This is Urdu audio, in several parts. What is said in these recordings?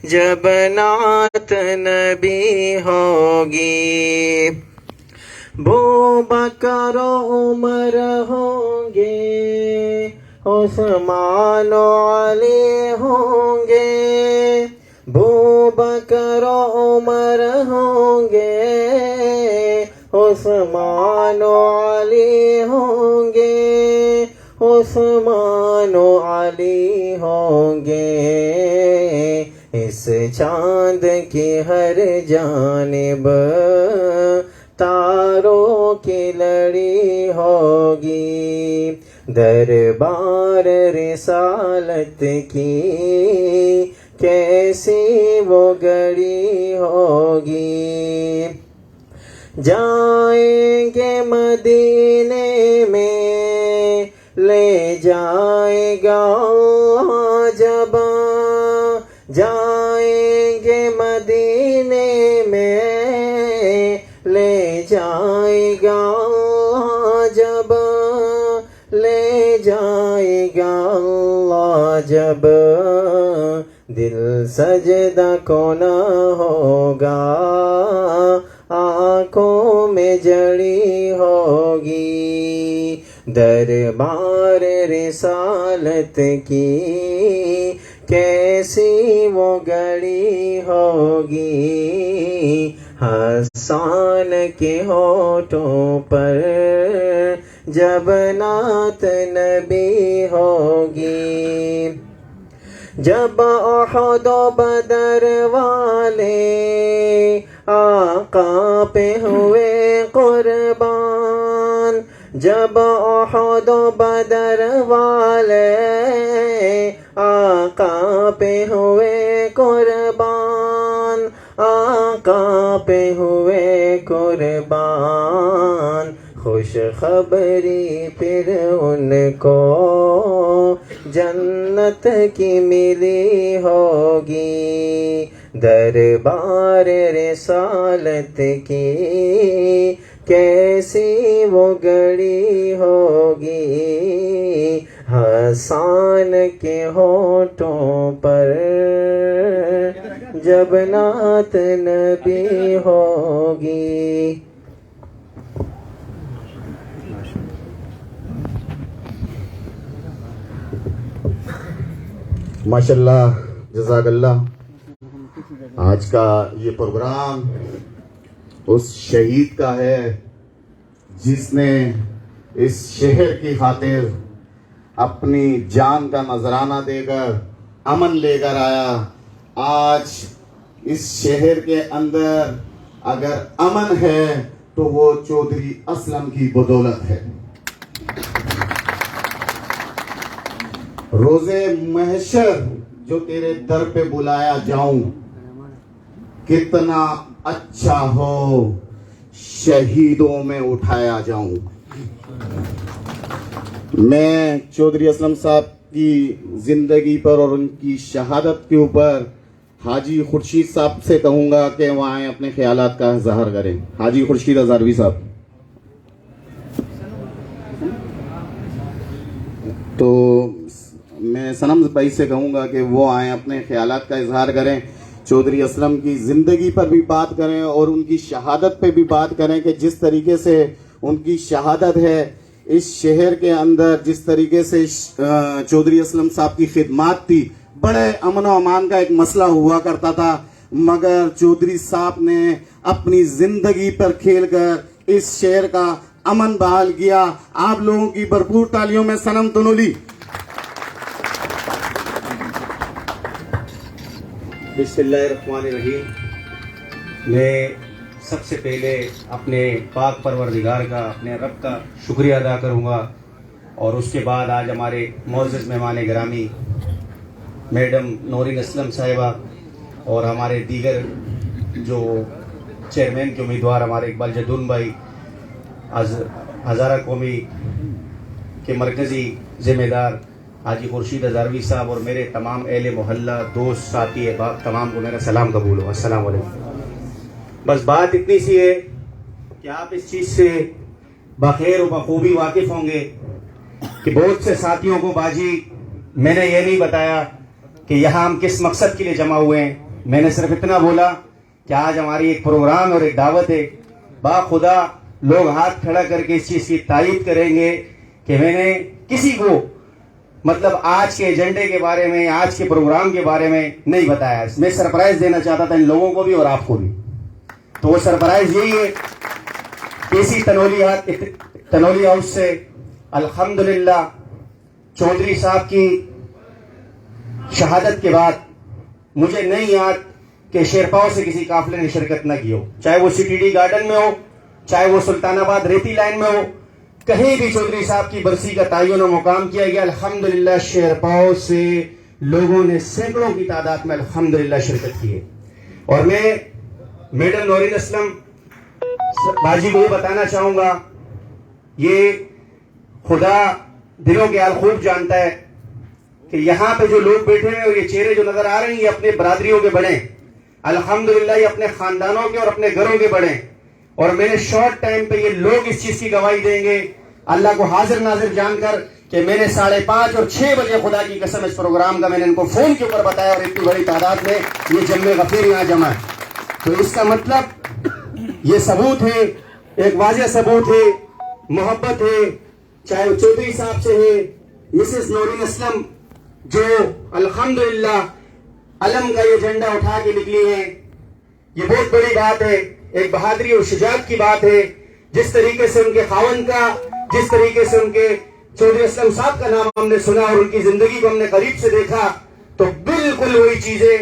جب نعت نبی ہوگی، ابوبکر و عمر ہوں گے، عثمان و علی ہوں گے، ابوبکر و عمر ہوں گے، عثمان و علی ہوں گے، عثمان و علی ہوں گے۔ اس چاند کی ہر جانب تاروں کی لڑی ہوگی، دربار رسالت کی کیسی وہ گھڑی ہوگی۔ جائیں گے مدینے میں لے جائے گا اللہ جب، جائیں گے مدینے میں لے جائے گا اللہ جب، لے جائے گا اللہ جب، دل سجدہ کو نہ ہوگا، آنکھوں میں جڑی ہوگی، دربار رسالت کی کیسی وہ گھڑی ہوگی۔ حسان کے ہونٹوں پر جب نعت نبی ہوگی، جب احد و بدر والے آقا پہ ہوئے قربان، جب احد و بدر والے آقا پہ ہوئے قربان، آقا پہ ہوئے قربان، خوش خبری پھر ان کو جنت کی ملی ہوگی، دربار رسالت کی کیسی وہ گھڑی ہوگی۔ حسان کے ہونٹوں پر جب نعت نبی ہوگی۔ ماشاءاللہ، جزاک اللہ۔ آج کا یہ پروگرام اس شہید کا ہے جس نے اس شہر کی خاطر اپنی جان کا نذرانہ دے کر امن لے کر آیا۔ آج اس شہر کے اندر اگر امن ہے تو وہ چودھری اسلم کی بدولت ہے۔ روزے محشر جو تیرے در پہ بلایا جاؤں، کتنا اچھا ہو شہیدوں میں اٹھایا جاؤں۔ میں چودھری اسلم صاحب کی زندگی پر اور ان کی شہادت کے اوپر حاجی خورشید صاحب سے کہوں گا کہ وہ آئیں اپنے خیالات کا اظہار کریں۔ حاجی خورشید ہزاروی صاحب۔ تو میں صنم بھائی سے کہوں گا کہ وہ آئیں اپنے خیالات کا اظہار کریں، چودھری اسلم کی زندگی پر بھی بات کریں اور ان کی شہادت پہ بھی بات کریں کہ جس طریقے سے ان کی شہادت ہے اس شہر کے اندر، جس طریقے سے چودھری اسلم صاحب کی خدمات تھی، بڑے امن و امان کا ایک مسئلہ ہوا کرتا تھا، مگر چودھری صاحب نے اپنی زندگی پر کھیل کر اس شہر کا امن بحال کیا۔ آپ لوگوں کی بھرپور تالیوں میں صنم تنولی۔ بسم اللہ الرحمن الرحیم۔ میں سب سے پہلے اپنے پاک پروردگار کا، اپنے رب کا شکریہ ادا کروں گا، اور اس کے بعد آج ہمارے معزز مہمان گرامی میڈم نورین اسلم صاحبہ اور ہمارے دیگر جو چیئرمین کے امیدوار ہمارے اقبال جدون بھائی، ہزارہ قومی کے مرکزی ذمہ دار حاجی خورشید ہزاروی صاحب اور میرے تمام اہل محلہ، دوست، ساتھی احباب تمام کو میرا سلام قبول ہو۔ السلام علیکم۔ بس بات اتنی سی ہے کہ آپ اس چیز سے بخیر و بخوبی واقف ہوں گے کہ بہت سے ساتھیوں کو باجی میں نے یہ نہیں بتایا کہ یہاں ہم کس مقصد کے لیے جمع ہوئے ہیں، میں نے صرف اتنا بولا کہ آج ہماری ایک پروگرام اور ایک دعوت ہے, باخدا لوگ ہاتھ کھڑا کر کے اس چیز کی تائید کریں گے کہ میں نے کسی کو مطلب آج کے ایجنڈے کے بارے میں, آج کے پروگرام کے بارے میں نہیں بتایا. میں سرپرائز دینا چاہتا تھا ان لوگوں کو بھی اور آپ کو بھی. تو وہ سرپرائز یہی ہے کہ اسی تنولی ہاؤس سے الحمدللہ چودھری صاحب کی شہادت کے بعد مجھے نہیں یاد کہ شیرپاؤ سے کسی قافلے نے شرکت نہ کی ہو, چاہے وہ سی ٹی ڈی گارڈن میں ہو, چاہے وہ سلطان آباد ریتی لائن میں ہو, کہیں بھی چودھری صاحب کی برسی کا تعین و مقام کیا گیا. الحمدللہ شیرپاؤ سے لوگوں نے سینکڑوں کی تعداد میں الحمدللہ شرکت کی ہے. اور میں میڈم نورین اسلم باجی کو یہ بتانا چاہوں گا, یہ خدا دلوں کے حال خوب جانتا ہے کہ یہاں پہ جو لوگ بیٹھے ہیں اور یہ چہرے جو نظر آ رہے ہیں یہ اپنے برادریوں کے بڑے ہیں, الحمدللہ یہ اپنے خاندانوں کے اور اپنے گھروں کے بڑے ہیں. اور میں نے شارٹ ٹائم پہ یہ لوگ اس چیز کی گواہی دیں گے اللہ کو حاضر ناظر جان کر کہ میں نے 5:30 اور 6 بجے خدا کی قسم اس پروگرام کا میں نے ان کو فون کے اوپر بتایا اور اتنی بڑی تعداد میں یہ جم غفیر یہاں جمع ہے. تو اس کا مطلب یہ ثبوت ہے, ایک واضح ثبوت ہے, محبت ہے, چاہے وہ چودھری صاحب سے ہے, مسز نورین اسلم جو الحمدللہ علم کا یہ جھنڈا اٹھا کے نکلی ہے, یہ بہت بڑی بات ہے, ایک بہادری اور شجاعت کی بات ہے. جس طریقے سے ان کے خاوند کا, جس طریقے سے ان کے چودھری اسلم صاحب کا نام ہم نے سنا اور ان کی زندگی کو ہم نے قریب سے دیکھا, تو بالکل وہی چیزیں,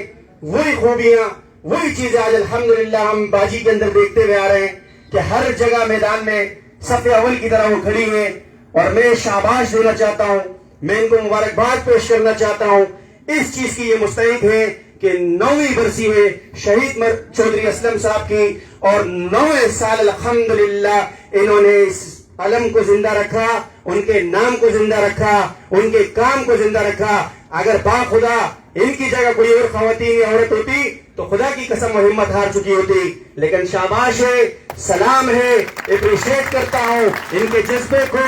وہی خوبیاں, وہی چیزیں آج الحمدللہ ہم باجی کے اندر دیکھتے ہوئے آ رہے ہیں کہ ہر جگہ میدان میں صف اول کی طرح وہ کھڑی ہیں. اور میں شاباش دینا چاہتا ہوں, میں ان کو مبارکباد پیش کرنا چاہتا ہوں. اس چیز کی یہ مستحق ہے کہ 9ویں برسی میں شہید چودھری اسلم صاحب کی اور 9ویں سال الحمدللہ انہوں نے اس علم کو زندہ رکھا, ان کے نام کو زندہ رکھا, ان کے کام کو زندہ رکھا. اگر باخدا ان کی جگہ کوئی اور خواتین یا عورت ہوتی تو خدا کی قسم وہ ہمت ہار چکی ہوتی. لیکن شاباش ہے, سلام ہے, اپریشیٹ کرتا ہوں ان کے جذبے کو,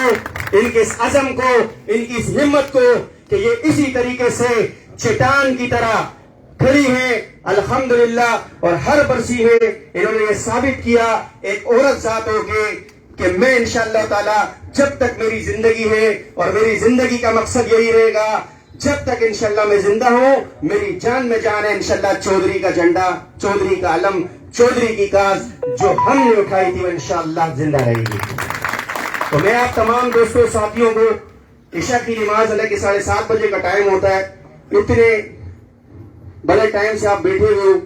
ان کے اس عزم کو, ان کی اس ہمت کو کہ یہ اسی طریقے سے چٹان کی طرح کھڑی ہیں الحمدللہ. اور ہر برسی میں انہوں نے یہ ثابت کیا ایک عورت ذات ہو کے کہ میں انشاءاللہ تعالی جب تک میری زندگی ہے, اور میری زندگی کا مقصد یہی رہے گا, جب تک انشاءاللہ میں زندہ ہوں میری جان میں جان ہے انشاءاللہ چودھری کا جھنڈا, چودھری کا علم, چودھری کی کاز جو ہم نے اٹھائی تھی وہ انشاءاللہ زندہ رہے گی. تو میں آپ تمام دوستوں ساتھیوں کو, عشاء کی نماز حالانکہ 7:30 بجے کا ٹائم ہوتا ہے, اتنے بڑے ٹائم سے آپ بیٹھے ہوئے ہو,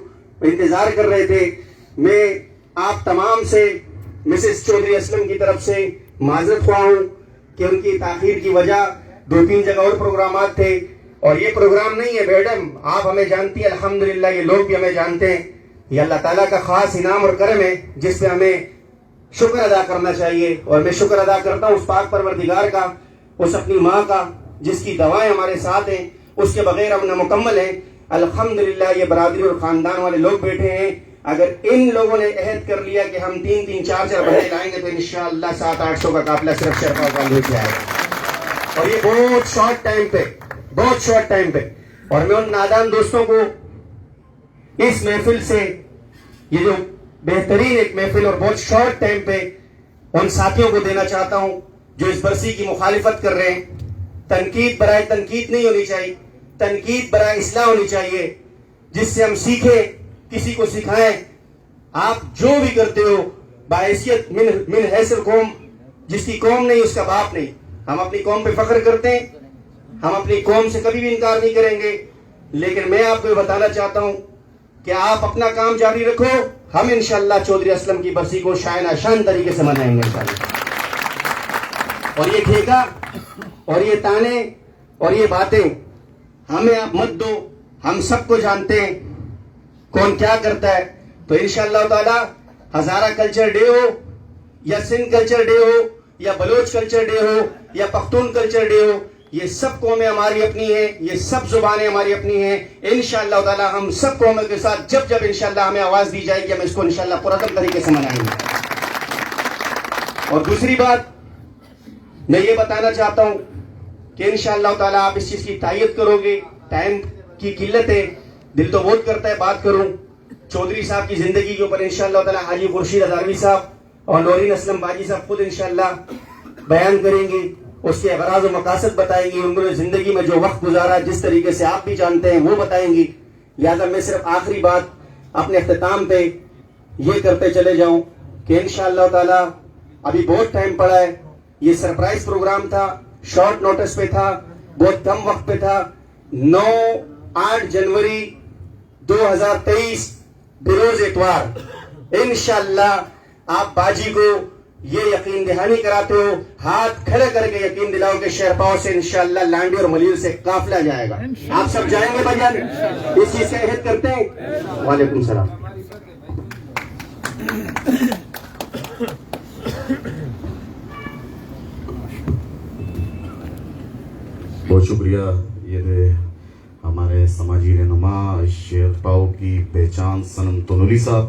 انتظار کر رہے تھے, میں آپ تمام سے مسز چودھری اسلم کی طرف سے معذرت خواہ ہوں کہ ان کی تاخیر کی وجہ 2-3 جگہ اور پروگرامات تھے. اور یہ پروگرام نہیں ہے میڈم, آپ ہمیں جانتی ہیں الحمدللہ, یہ لوگ بھی ہمیں جانتے ہیں, یہ اللہ تعالیٰ کا خاص انعام اور کرم ہے جس پہ ہمیں شکر ادا کرنا چاہیے. اور میں شکر ادا کرتا ہوں اس پاک پروردگار کا, اس اپنی ماں کا جس کی دوائیں ہمارے ساتھ ہیں, اس کے بغیر ہم نامکمل ہیں. الحمدللہ یہ برادری اور خاندان والے لوگ بیٹھے ہیں, اگر ان لوگوں نے عہد کر لیا کہ ہم 3-3, 4-4 بندے لائیں گے تو انشاءاللہ 700-800 کا قافلہ صرف شیرپاؤ کا لے کے آئے گا. اور یہ بہت شارٹ ٹائم پہ, بہت شارٹ ٹائم پہ. اور میں ان نادان دوستوں کو اس محفل سے, یہ جو بہترین ایک محفل اور بہت شارٹ ٹائم پہ ان ساتھیوں کو دینا چاہتا ہوں جو اس برسی کی مخالفت کر رہے ہیں. تنقید برائے تنقید نہیں ہونی چاہیے, تنقید برائے اصلاح ہونی چاہیے, جس سے ہم سیکھیں, کسی کو سکھائیں. آپ جو بھی کرتے ہو بحیثیت من حیث قوم, جس کی قوم نہیں اس کا باپ نہیں. ہم اپنی قوم پہ فخر کرتے ہیں, ہم اپنی قوم سے کبھی بھی انکار نہیں کریں گے. لیکن میں آپ کو یہ بتانا چاہتا ہوں کہ آپ اپنا کام جاری رکھو, ہم انشاءاللہ چودھری اسلم کی برسی کو شائن شان طریقے سے منائیں گے انشاءاللہ. اور یہ ٹھیکہ اور یہ تانے اور یہ باتیں ہمیں آپ مت دو, ہم سب کو جانتے ہیں کون کیا کرتا ہے. تو انشاءاللہ تعالی ہزارہ کلچر ڈے ہو یا سندھ کلچر ڈے ہو یا بلوچ کلچر ڈے ہو یا پختون کلچر ڈے ہو, یہ سب قومیں ہماری اپنی ہیں, یہ سب زبانیں ہماری اپنی ہیں. انشاءاللہ تعالی ہم سب قوموں کے ساتھ جب جب انشاءاللہ ہمیں آواز دی جائے گی ہم اس کو انشاءاللہ پرامن طریقے سے منائیں گے. اور دوسری بات میں یہ بتانا چاہتا ہوں کہ انشاءاللہ تعالی آپ اس چیز کی تائید کرو گے, ٹائم کی قلت ہے, دل تو بہت کرتا ہے بات کروں چودھری صاحب کی زندگی کے اوپر انشاءاللہ تعالی حاجی خورشید ہزاروی صاحب اور نورین اسلم باجی صاحب خود انشاءاللہ بیان کریں گے، اس کے اغراض و مقاصد بتائیں گے، انہوں نے زندگی میں جو وقت گزارا جس طریقے سے آپ بھی جانتے ہیں وہ بتائیں گی. لہٰذا میں صرف آخری بات اپنے اختتام پہ یہ کرتے چلے جاؤں کہ انشاءاللہ تعالی ابھی بہت ٹائم پڑا ہے. یہ سرپرائز پروگرام تھا، شارٹ نوٹس پہ تھا، بہت کم وقت پہ تھا. 8 جنوری 2023 بروز اتوار انشاءاللہ آپ باجی کو یہ یقین دہانی کراتے ہو، ہاتھ کھڑے کر کے یقین دلاؤ کہ شہرپاؤ سے انشاءاللہ لانڈی اور ملیل سے قافلہ جائے گا. آپ سب جائیں گے بھائی جان؟ اس چیز سے عہد کرتے ہیں. وعلیکم السلام. بہت شکریہ. یہ تھے ہمارے سماجی رہنما شہرپاؤ کی پہچان صنم تنولی صاحب.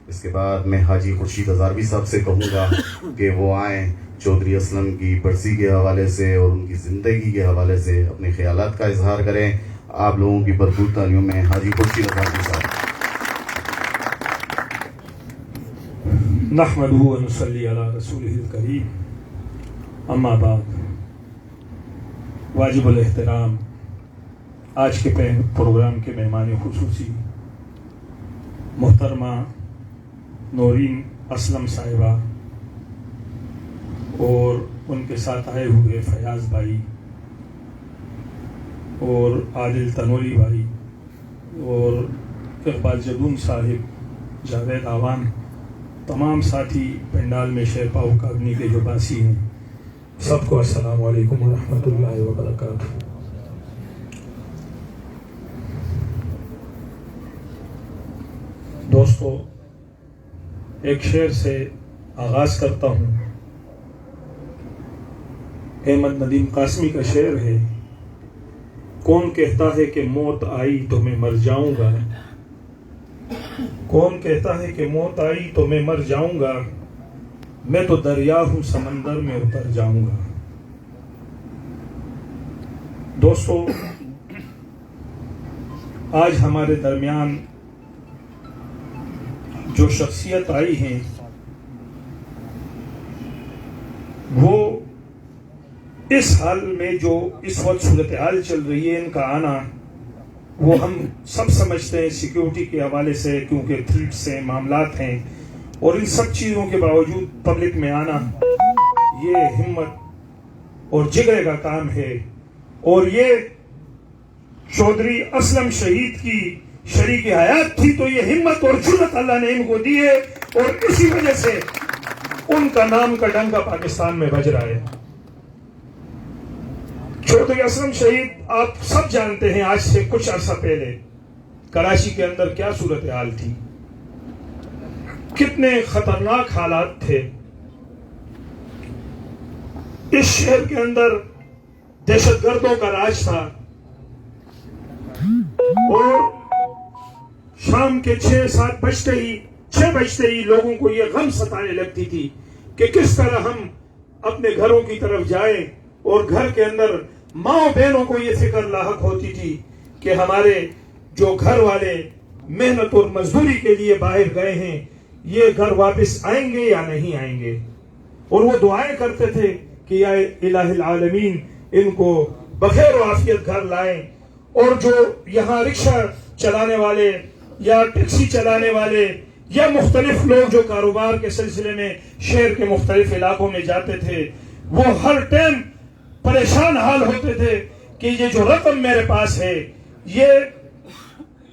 اس کے بعد میں حاجی خورشید ہزاروی صاحب سے کہوں گا کہ وہ آئیں چودھری اسلم کی برسی کے حوالے سے اور ان کی زندگی کے حوالے سے اپنے خیالات کا اظہار کریں. آپ لوگوں کی بھرپور تالیوں میں حاجی خورشید ہزاروی صاحب. نحمدہ و نصلی علی رسولہ الکریم. اما بعد، واجب الاحترام آج کے پروگرام کے مہمان خصوصی محترمہ نورین اسلم صاحبہ اور ان کے ساتھ آئے ہوئے فیاض بھائی اور عادل تنوری بھائی اور اقبال جدون صاحب، جاوید آوان، تمام ساتھی پنڈال میں شہرپاؤ کالونی کے جو باسی ہیں، سب کو السلام علیکم ورحمۃ اللہ وبرکاتہ. دوستو، ایک شعر سے آغاز کرتا ہوں. احمد ندیم قاسمی کا شعر ہے: کون کہتا ہے کہ موت آئی تو میں مر جاؤں گا، کون کہتا ہے کہ موت آئی تو میں مر جاؤں گا، میں تو دریا ہوں سمندر میں اتر جاؤں گا. دوستو، آج ہمارے درمیان جو شخصیت آئی ہیں وہ اس حال میں جو اس وقت صورتحال چل رہی ہے، ان کا آنا وہ ہم سب سمجھتے ہیں سیکیورٹی کے حوالے سے، کیونکہ تھریٹس ہیں، معاملات ہیں، اور ان سب چیزوں کے باوجود پبلک میں آنا یہ ہمت اور جگرے کا کام ہے. اور یہ چودھری اسلم شہید کی شریک حیات تھی تو یہ ہمت اور جرأت اللہ نے ان کو دی ہے، اور اسی وجہ سے ان کا نام کا ڈنکا پاکستان میں بج رہا ہے. چودھری اسلم شہید آپ سب جانتے ہیں، آج سے کچھ عرصہ پہلے کراچی کے اندر کیا صورتحال تھی، کتنے خطرناک حالات تھے. اس شہر کے اندر دہشت گردوں کا راج تھا، اور شام کے 6 بجتے ہی لوگوں کو یہ غم ستانے لگتی تھی کہ کس طرح ہم اپنے گھروں کی طرف جائیں، اور گھر کے اندر ماں بہنوں کو یہ فکر لاحق ہوتی تھی کہ ہمارے جو گھر والے محنت اور مزدوری کے لیے باہر گئے ہیں یہ گھر واپس آئیں گے یا نہیں آئیں گے. اور وہ دعائیں کرتے تھے کہ یا الہ العالمین ان کو بخیر و عافیت گھر لائیں. اور جو یہاں رکشہ چلانے والے یا ٹیکسی چلانے والے یا مختلف لوگ جو کاروبار کے سلسلے میں شہر کے مختلف علاقوں میں جاتے تھے، وہ ہر ٹائم پریشان حال ہوتے تھے کہ یہ جو رقم میرے پاس ہے یہ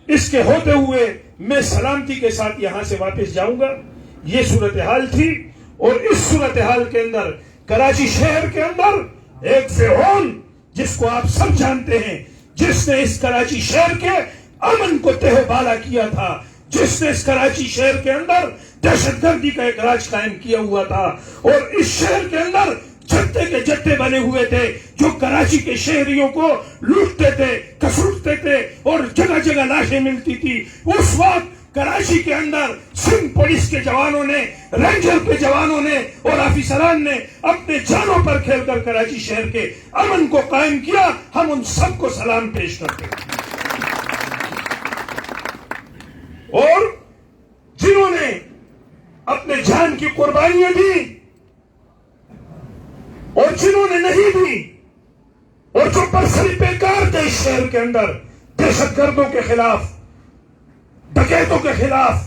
اس کے ہوتے ہوئے میں سلامتی کے ساتھ یہاں سے واپس جاؤں گا. یہ صورتحال تھی. اور اس صورتحال کے اندر کراچی شہر کے اندر ایک فرعون جس کو آپ سب جانتے ہیں، جس نے اس کراچی شہر کے امن کو تہہ بالا کیا تھا، جس نے اس کراچی شہر کے اندر دہشت گردی کا ایک راج قائم کیا ہوا تھا، اور اس شہر کے اندر جتے کے جتے بنے ہوئے تھے جو کراچی کے شہریوں کو لوٹتے تھے، کسوٹتے تھے، اور جگہ جگہ لاشیں ملتی تھی. اس وقت کراچی کے اندر سندھ پولیس کے جوانوں نے، رینجر کے جوانوں نے اور آفیسران نے اپنے جانوں پر کھیل کر کراچی شہر کے امن کو قائم کیا. ہم ان سب کو سلام پیش کرتے ہیں. کی قربانیاں دی اور جنہوں نے نہیں دی، اور جو برسری بیکار تھے اس شہر کے اندر دہشت گردوں کے خلاف، ڈکیتوں کے خلاف،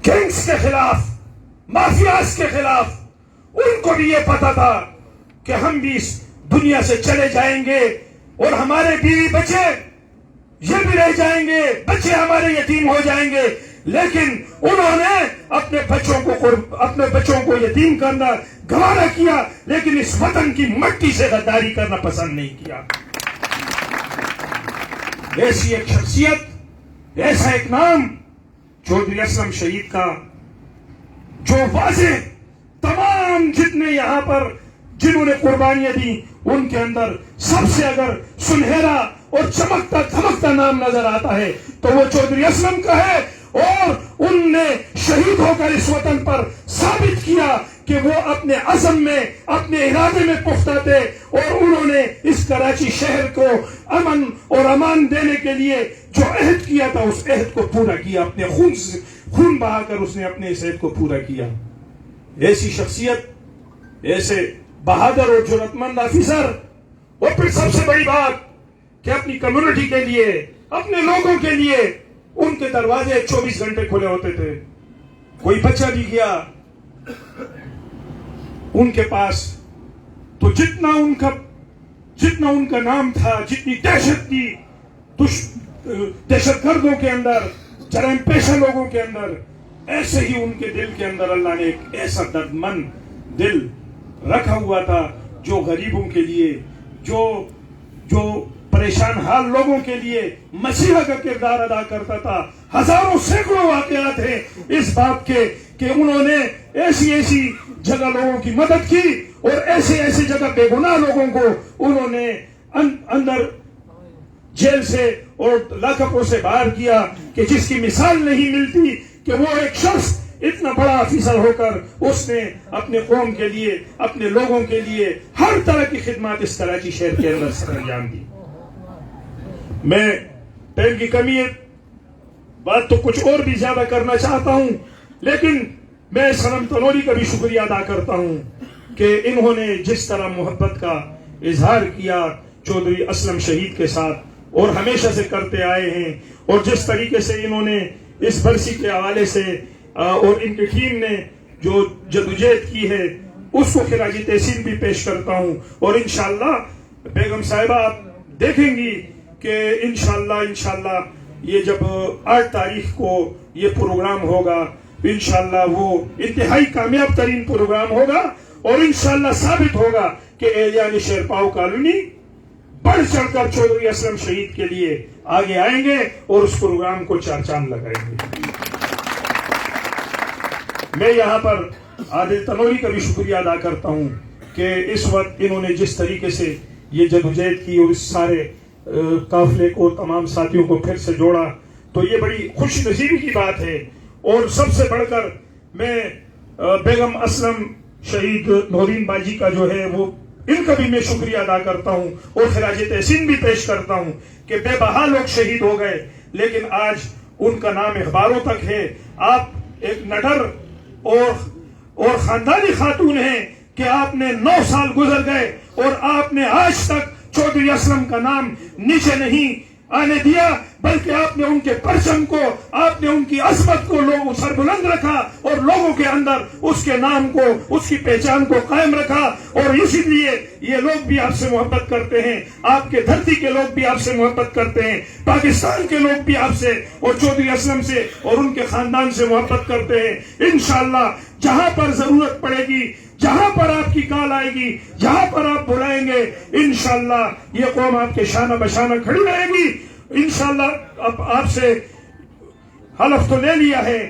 گینگز کے خلاف، مافیاز کے خلاف، ان کو بھی یہ پتا تھا کہ ہم بھی اس دنیا سے چلے جائیں گے اور ہمارے بیوی بچے یہ بھی رہ جائیں گے، بچے ہمارے یتیم ہو جائیں گے، لیکن انہوں نے اپنے بچوں کو یتیم کرنا گوارا کیا، لیکن اس وطن کی مٹی سے غداری کرنا پسند نہیں کیا۔ ایسی ایک شخصیت، ایسا ایک نام چودھری اسلم شہید کا، جو واضح تمام جتنے یہاں پر جنہوں نے قربانیاں دی ان کے اندر سب سے اگر سنہرا اور چمکتا دھمکتا نام نظر آتا ہے تو وہ چودھری اسلم کا ہے، اور ان نے شہید ہو کر اس وطن پر ثابت کیا کہ وہ اپنے عزم میں، اپنے ارادے میں پختہ تھے، اور انہوں نے اس کراچی شہر کو امن اور امان دینے کے لیے جو عہد کیا تھا اس عہد کو پورا کیا، اپنے خون بہا کر اس نے اپنے اس عہد کو پورا کیا۔ ایسی شخصیت، ایسے بہادر اور جرأت مند آفیسر، اور پھر سب سے بڑی بات کہ اپنی کمیونٹی کے لیے، اپنے لوگوں کے لیے ان کے دروازے 24 گھنٹے کھلے ہوتے تھے۔ کوئی بچہ بھی گیا ان کے پاس تو جتنا ان کا نام تھا، جتنی دہشت تھی دہشت گردوں کے اندر، جرائم پیشہ لوگوں کے اندر، ایسے ہی ان کے دل کے اندر اللہ نے ایک ایسا درد مند دل رکھا ہوا تھا جو غریبوں کے لیے، جو پریشان حال لوگوں کے لیے مسیحا کا کردار ادا کرتا تھا۔ ہزاروں سینکڑوں واقعات ہیں اس بات کے کہ انہوں نے ایسی جگہ لوگوں کی مدد کی، اور ایسی جگہ بے گناہ لوگوں کو انہوں نے اندر جیل سے اور لاک اپوں سے باہر کیا کہ جس کی مثال نہیں ملتی کہ وہ ایک شخص اتنا بڑا آفیسر ہو کر اس نے اپنے قوم کے لیے، اپنے لوگوں کے لیے ہر طرح کی خدمات اس کراچی شہر کے اندر سر انجام دی۔ میں ٹائم کی کمی ہے، بات تو کچھ اور بھی زیادہ کرنا چاہتا ہوں، لیکن میں صنم تنوری کا بھی شکریہ ادا کرتا ہوں کہ انہوں نے جس طرح محبت کا اظہار کیا چودھری اسلم شہید کے ساتھ اور ہمیشہ سے کرتے آئے ہیں، اور جس طریقے سے انہوں نے اس برسی کے حوالے سے اور ان کی ٹیم نے جو جدوجہد کی ہے اس کو خراج تحسین بھی پیش کرتا ہوں۔ اور انشاءاللہ بیگم صاحبہ آپ دیکھیں گی کہ انشاءاللہ یہ جب 8 تاریخ کو یہ پروگرام ہوگا، انشاءاللہ وہ انتہائی کامیاب ترین پروگرام ہوگا، اور انشاءاللہ ثابت ہوگا کہ اہلیان شیرپاؤ کالونی بڑھ چڑھ کر چودھری اسلم شہید کے لیے آگے آئیں گے اور اس پروگرام کو 4 چاند لگائیں گے۔ میں یہاں پر عادل تنوری کا بھی شکریہ ادا کرتا ہوں کہ اس وقت انہوں نے جس طریقے سے یہ جدوجہد کی اور اس سارے قافلے کو، تمام ساتھیوں کو پھر سے جوڑا، تو یہ بڑی خوش نصیبی کی بات ہے۔ اور سب سے بڑھ کر میں بیگم اسلم شہید نورین باجی کا جو ہے وہ ان کا بھی میں شکریہ ادا کرتا ہوں اور خراج تحسین بھی پیش کرتا ہوں کہ بے بہا لوگ شہید ہو گئے، لیکن آج ان کا نام اخباروں تک ہے۔ آپ ایک نڈر اور خاندانی خاتون ہیں کہ آپ نے 9 سال گزر گئے اور آپ نے آج تک چودھری اسلم کا نام نیچے نہیں آنے دیا، بلکہ آپ نے ان کے پرچم کو، آپ نے ان کی عظمت کو لوگوں سر بلند رکھا اور لوگوں کے اندر اس کے نام کو، اس کی پہچان کو قائم رکھا، اور اسی لیے یہ لوگ بھی آپ سے محبت کرتے ہیں، آپ کے دھرتی کے لوگ بھی آپ سے محبت کرتے ہیں، پاکستان کے لوگ بھی آپ سے اور چودھری اسلم سے اور ان کے خاندان سے محبت کرتے ہیں۔ انشاءاللہ جہاں پر ضرورت پڑے گی، جہاں پر آپ کی کال آئے گی، جہاں پر آپ بلائیں گے، انشاءاللہ یہ قوم آپ کے شانہ بشانہ کھڑی رہے گی۔ انشاءاللہ اب آپ سے حلف تو لے لیا ہے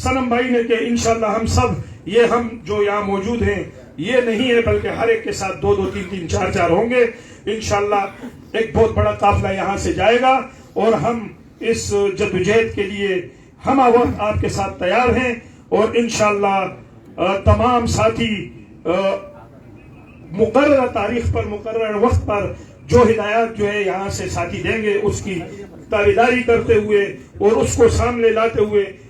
صنم بھائی نے کہ انشاءاللہ ہم سب، یہ ہم جو یہاں موجود ہیں یہ نہیں ہے بلکہ ہر ایک کے ساتھ 2 2 3 3 4 4 ہوں گے۔ انشاءاللہ ایک بہت بڑا قافلہ یہاں سے جائے گا اور ہم اس جدوجہد کے لیے ہم وقت آپ کے ساتھ تیار ہیں، اور انشاءاللہ تمام ساتھی مقررہ تاریخ پر، مقررہ وقت پر جو ہدایات جو ہے یہاں سے ساتھی دیں گے اس کی تابعداری کرتے ہوئے اور اس کو سامنے لاتے ہوئے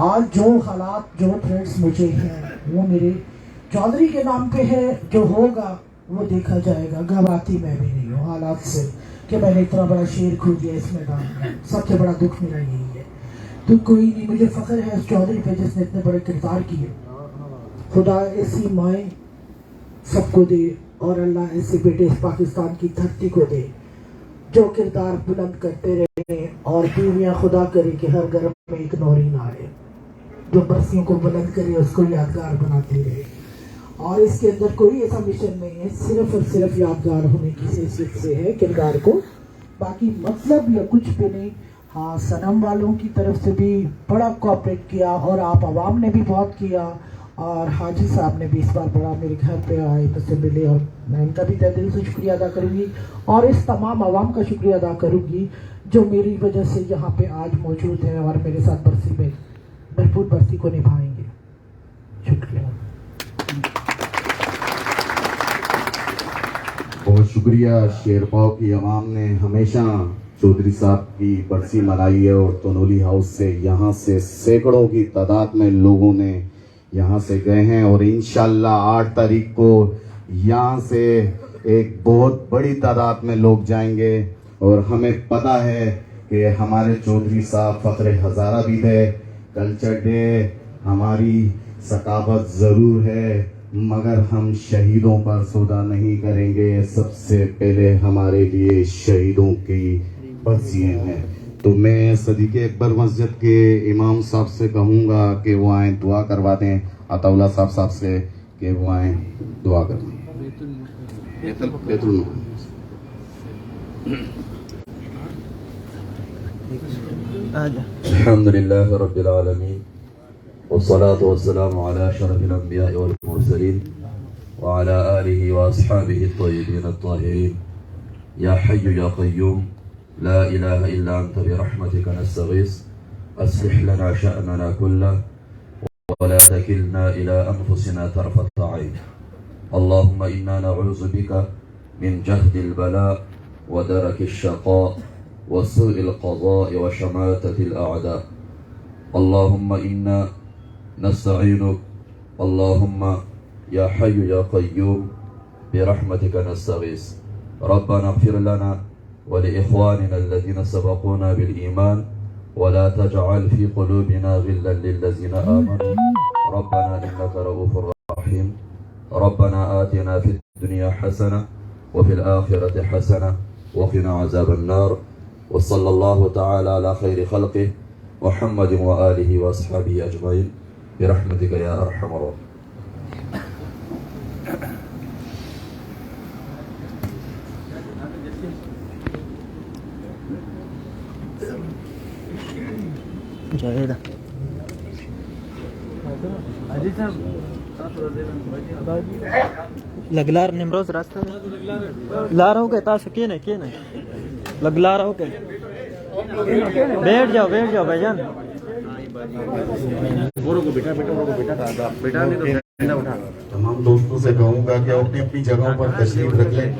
آج جو حالات جو تھریٹس مجھے ہیں وہ میرے چودھری کے نام پہ ہے. جو ہوگا وہ دیکھا جائے گا. گھبراتی میں بھی نہیں ہوں حالات سے کہ میں نے اتنا بڑا شیر کھو دیا اس میدان میں. سب سے بڑا دکھ میرا یہی ہے. تو کوئی نہیں, مجھے فخر ہے اس چودھری پہ جس نے اتنے بڑے کردار کیے. خدا ایسی مائیں سب کو دے اور اللہ ایسے بیٹے اس پاکستان کی دھرتی کو دے جو کردار بلند کرتے رہے, اور بیویاں خدا کرے کہ ہر گھر میں ایک نورین آئے جو برسیوں کو بلند کرے, اس کو یادگار بناتی رہے. اور اس کے اندر کوئی ایسا مشن نہیں ہے, صرف اور صرف یادگار ہونے کی حیثیت سے ہے کردار کو, باقی مطلب یا کچھ بھی نہیں. ہاں, صنم والوں کی طرف سے بھی بڑا کوآپریٹ کیا اور آپ عوام نے بھی بہت کیا, اور حاجی صاحب نے بھی اس بار بڑا میرے گھر پہ آئے, مجھ سے ملے, اور میں ان کا بھی تہ دل سے شکریہ ادا کروں گی, اور اس تمام عوام کا شکریہ ادا کروں گی جو میری وجہ سے یہاں پہ آج موجود ہیں اور میرے ساتھ برسی میں بھرپور برسی کو نبھائیں گے. شکریہ. بہت شکریہ. شیرپاؤ کی عوام نے ہمیشہ چودھری صاحب کی برسی منائی ہے, اور تنولی ہاؤس سے یہاں سے سینکڑوں کی تعداد میں لوگوں نے یہاں سے گئے ہیں, اور انشاءاللہ 8 تاریخ کو یہاں سے ایک بہت بڑی تعداد میں لوگ جائیں گے. اور ہمیں پتہ ہے کہ ہمارے چودھری صاحب فخر ہزارہ بھی تھے. کلچر ڈے ہماری ثقافت ضرور ہے, مگر ہم شہیدوں پر سودا نہیں کریں گے. سب سے پہلے ہمارے لیے شہیدوں کی برسیاں ہیں. تو میں صدیق اکبر مسجد کے امام صاحب سے کہوں گا کہ وہ آئیں دعا کروا دیں, عطا اللہ صاحب سے کہ وہ آئیں دعا کروائیں. بیت المال. الحمد لله رب العالمين والصلاة والسلام على أشرف الأنبياء والمرسلين وعلى آله وأصحابه الطيبين الطاهرين. يا حي يا قيوم لا إله إلا أنت برحمتك نستغيث أصلح لنا شأننا كله ولا تكلنا إلى أنفسنا طرفة عين. اللهم إنا نعوذ بك من جهد البلاء ودرك الشقاء وسوء القضاء وشماتة الأعداء. اللهم إنا نستعينك. اللهم يا حي يا قيوم برحمتك نستغيث. ربنا اغفر لنا ولإخواننا الذين سبقونا بالإيمان ولا تجعل في قلوبنا غلا للذين آمنوا ربنا إنك رؤوف رحيم. ربنا آتنا في الدنيا حسنة وفي الآخرة حسنة وقنا عذاب النار. وصلى الله تعالى على خير خلقه محمد وآله وأصحابه أجمعين برحمتك يا أرحم الراحمين. لگلار نمروز راستہ لا رہا ہو کہ تاس کیے نہیں لگلا رہا ہو کہ بیٹھ جاؤ بھائی جان. تمام دوستوں سے کہوں گا کہ اپنی اپنی جگہوں پر تشریف رکھ لیں.